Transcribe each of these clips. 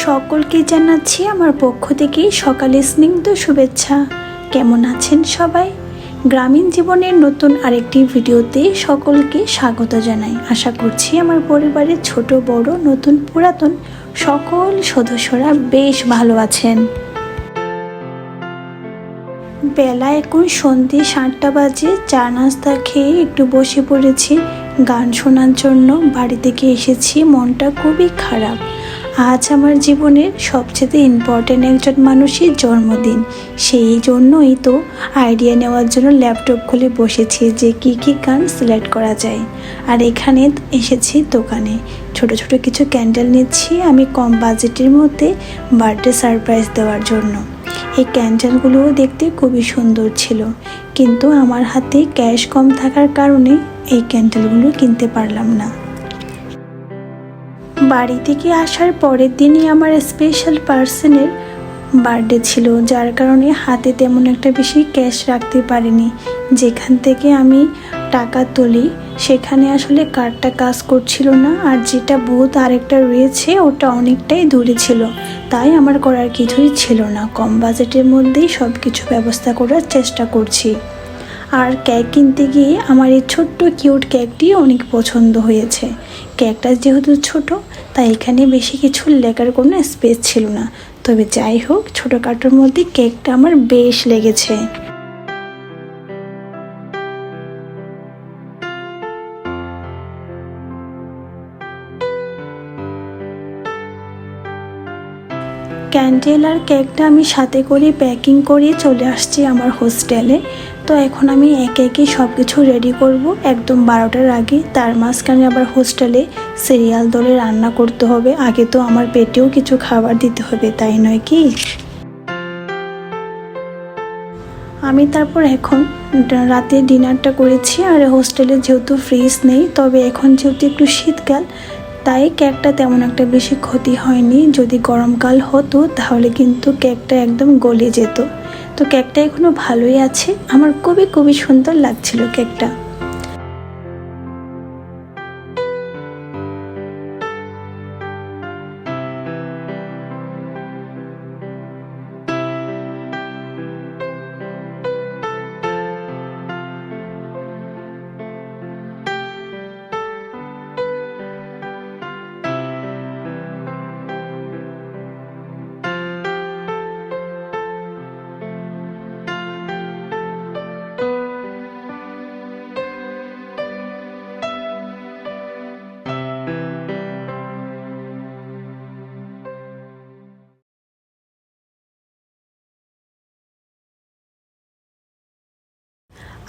সকলকে জানাচ্ছি আমার পক্ষ থেকে সকালে স্নিগ্ধ শুভেচ্ছা। কেমন আছেন সবাই? গ্রামীণ জীবনের নতুন আরেকটি ভিডিওতে সকলকে স্বাগত জানাই। আশা করছি আমার পরিবারের ছোট বড় নতুন পুরাতন সকল সদস্যরা বেশ ভালো আছেন। বেলা এখন সন্ধ্যে 7টা বাজে। চা নাস্তা খেয়ে একটু বসে পড়েছি গান শোনার জন্য। বাড়ি থেকে এসেছি, মনটা খুবই খারাপ। আজ আমার জীবনের সবচেয়ে ইম্পর্টেন্ট একজন মানুষের জন্মদিন। সেই জন্যই তো আইডিয়া নেওয়ার জন্য ল্যাপটপ খুলে বসেছি যে কী গান সিলেক্ট করা যায়। আর এখানে এসেছি দোকানে, ছোট ছোট কিছু ক্যান্ডেল নিচ্ছি আমি কম বাজেটের মধ্যে বার্থডে সারপ্রাইজ দেওয়ার জন্য। এই ক্যান্ডেলগুলোও দেখতে খুবই সুন্দর ছিল, কিন্তু আমার হাতে ক্যাশ কম থাকার কারণে এই ক্যান্ডেলগুলো কিনতে পারলাম না। বাড়ি থেকে আসার পরের দিনই আমার স্পেশাল পার্সনের বার্থডে ছিল, যার কারণে হাতে তেমন একটা বেশি ক্যাশ রাখতে পারিনি। যেখান থেকে আমি টাকা তুলি সেখানে আসলে কার্ডটা কাজ করছিল না, আর যেটা বুথ আরেকটা রয়েছে ওটা অনেকটাই দূরে ছিল, তাই আমার করার কিছুই ছিল না। কম বাজেটের মধ্যেই সব কিছু ব্যবস্থা করার চেষ্টা করছি। আর কেক কিনতে গিয়ে আমার এই ছোট্ট কিউট কেকটি অনেক পছন্দ হয়েছে। কেকটা যেহেতু ছোট, তাই এখানে বেশি কিছু লেখার কোনো স্পেস ছিল না। তবে যাই হোক, ছোটোখাটোর মধ্যে কেকটা আমার বেশ লেগেছে। ক্যান্ডেল আর কেকটা আমি সাথে করে প্যাকিং করে চলে আসছি আমার হোস্টেলে। তো এখন আমি একে একে সব কিছু রেডি করব একদম 12টার আগে। তার মাঝখানে আবার হোস্টেলে সিরিয়াল দলে রান্না করতে হবে। আগে তো আমার পেটেও কিছু খাবার দিতে হবে, তাই নয় কি? আমি তারপর এখন রাতে ডিনারটা করেছি। আর হোস্টেলে যেহেতু ফ্রিজ নেই, তবে এখন যেহেতু একটু শীতকাল, তাই কেকটা তেমন একটা বেশি ক্ষতি হয়নি। যদি গরমকাল হতো তাহলে কিন্তু কেকটা একদম গলে যেত। তো কেকটা এখনও ভালোই আছে, আমার খুবই সুন্দর লাগছিল কেকটা।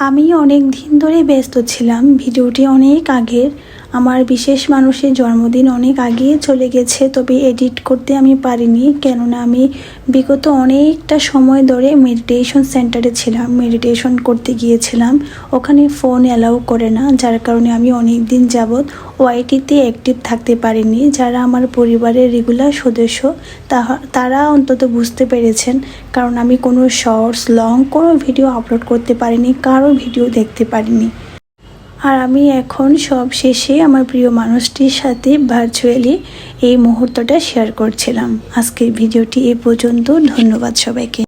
আমি অনেক দিন ধরে ব্যস্ত ছিলাম। ভিডিওটি অনেক আগের, আমার বিশেষ মানুষের জন্মদিন অনেক আগে চলে গেছে, তবে এডিট করতে আমি পারিনি। কেননা আমি বিগত অনেকটা সময় ধরে মেডিটেশন সেন্টারে ছিলাম, মেডিটেশন করতে গিয়েছিলাম। ওখানে ফোন অ্যালাউ করে না, যার কারণে আমি অনেক দিন যাবৎ ওয়াইটিতে অ্যাক্টিভ থাকতে পারিনি। যারা আমার পরিবারের রেগুলার সদস্য তারা অন্তত বুঝতে পেরেছেন, কারণ আমি কোনো শর্টস লং কোনো ভিডিও আপলোড করতে পারিনি, কারো ভিডিও দেখতে পারিনি। আর আমি এখন সব শেষে আমার প্রিয় মানুষটির সাথে ভার্চুয়ালি এই মুহূর্তটা শেয়ার করছিলাম। আজকের ভিডিওটি এ পর্যন্ত। ধন্যবাদ সবাইকে।